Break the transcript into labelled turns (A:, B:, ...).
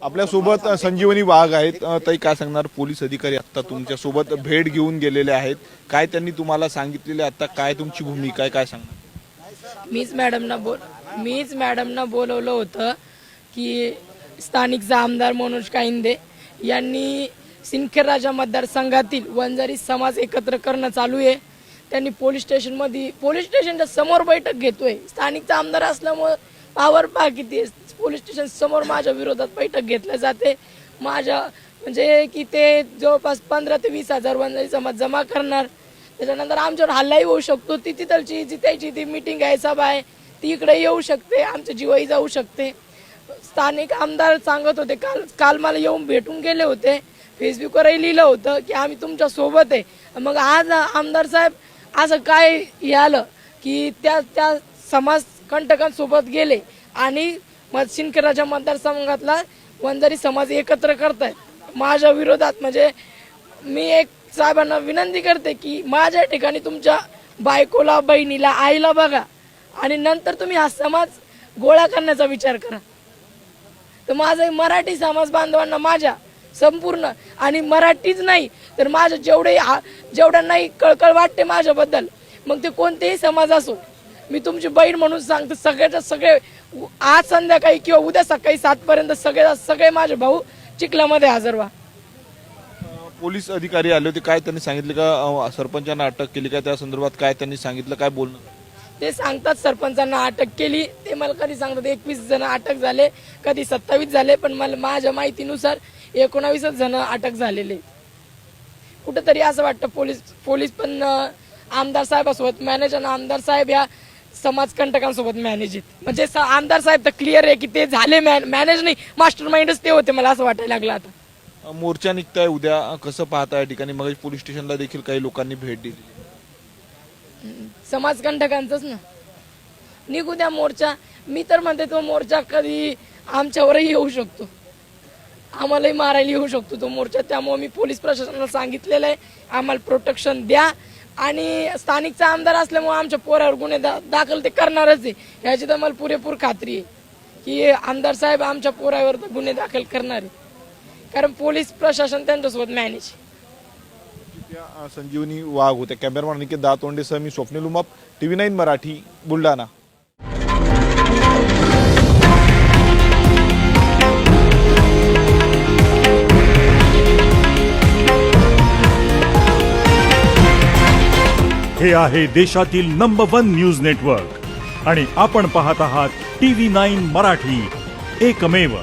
A: आपल्यासोबत संजीवनी वाघ आहेत. ताई काय सांगणार, पोलीस अधिकारी आता तुमच्या सोबत भेट घेऊन गेलेले आहेत, काय त्यांनी तुम्हाला सांगितलेले, आता काय तुमची भूमिका आहे, काय सांगणार?
B: मीच मॅडमना बोलवलं होतं की स्थानिक आमदार मनोज काइंदे यांनी सिंदखेड राजा मतदारसंघातील वंजारी समाज एकत्र करणं चालू आहे. त्यांनी पोलीस स्टेशनच्या समोर बैठक घेतोय. स्थानिकचा आमदार असल्यामुळे पावर पहा किती आहे. पोलीस स्टेशन समोर माझ्या विरोधात बैठक घेतल्या जाते. माझ्या म्हणजे की ते जवळपास 15 ते 20 हजार वंजारी समाज जमा करणार. त्याच्यानंतर आमच्यावर हल्लाही होऊ शकतो. ती तिथलची जिथायची ती मीटिंग आहे, सभा आहे, ती इकडे येऊ शकते, आमची जीवही जाऊ शकते. स्थानिक आमदार सांगत होते, काल मला येऊन भेटून गेले होते. फेसबुकवरही लिहिलं होतं की आम्ही तुमच्या सोबत आहे. मग आज आमदार साहेब असं काय हे आलं की त्या समाज कंटकांसोबत गेले आणि सिंदखेड राजा मतदारसंघातला वंजारी समाज एकत्र करतायत माझ्या विरोधात. म्हणजे मी एक साहेबांना विनंती करते की माझ्या ठिकाणी तुमच्या बायकोला, बहिणीला, आईला बघा आणि नंतर तुम्ही हा समाज गोळा करण्याचा विचार करा. तर माझं मराठी समाज बांधवांना माझ्या संपूर्ण आणि मराठीच नाही तर माझं जेवढ्यांनाही कळकळ वाटते माझ्याबद्दल, मग ते कोणतेही समाज असो, मी तुमची बहीण म्हणून सांगतो. सगळ्याच्या सगळे आज संध्याकाळी किंवा उद्या सकाळी 7 पर्यंत सगळे माझे भाऊ चिखलामध्ये हजर व्हा.
A: पोलीस अधिकारी आले होते, काय त्यांनी सांगितले का सरपंचांना अटक केली का, त्या संदर्भात काय त्यांनी सांगितलं, काय बोलणं?
B: ते सांगतात सरपंचांना अटक केली. ते मला कधी सांगतात 21 जण अटक झाले, कधी 27 झाले, पण मला माझ्या माहितीनुसार 19 जण अटक झालेले. कुठेतरी असं वाटतं पोलीस पण आमदार साहेबासोबत मॅनेज आणि आमदार साहेब या समाज कंटकांसोबत मॅनेज आहेत. म्हणजे आमदार साहेब तर क्लिअर आहे की ते झाले मॅनेज नाही, मास्टर माइंडच ते होते. मला असं वाटायला लागलं. आता
A: मोर्चा निघताय उद्या, कसं पाहता या ठिकाणी? मग पोलीस स्टेशनला देखील काही लोकांनी भेट दिली.
B: समाज कंटकांचाच ना, निघू द्या मोर्चा. मी तर म्हणते तो मोर्चा कधी आमच्यावरही येऊ शकतो, आम्हालाही मारायला येऊ शकतो तो मोर्चा. त्यामुळे मी पोलीस प्रशासनाला सांगितलेलं आहे आम्हाला प्रोटेक्शन द्या आणि स्थानिकचा आमदार असल्यामुळे आमच्या पोरावर गुन्हे दाखल ते करणारच आहे, याची तर मला पुरेपूर खात्री आहे की आमदार साहेब आमच्या पोरावर गुन्हे दाखल करणार आहे, कारण पोलीस प्रशासन त्यांच्यासोबत मॅनेज.
A: संजीवनी वाघ होते. कॅमेरामॅन निकेत दातोंडेसह मी स्वप्नील उमाप, TV9 मराठी, बुलढाणा.
C: हे आहे देशातील नंबर 1 न्यूज नेटवर्क आणि आपण पाहत आहात TV9 मराठी, एकमेव.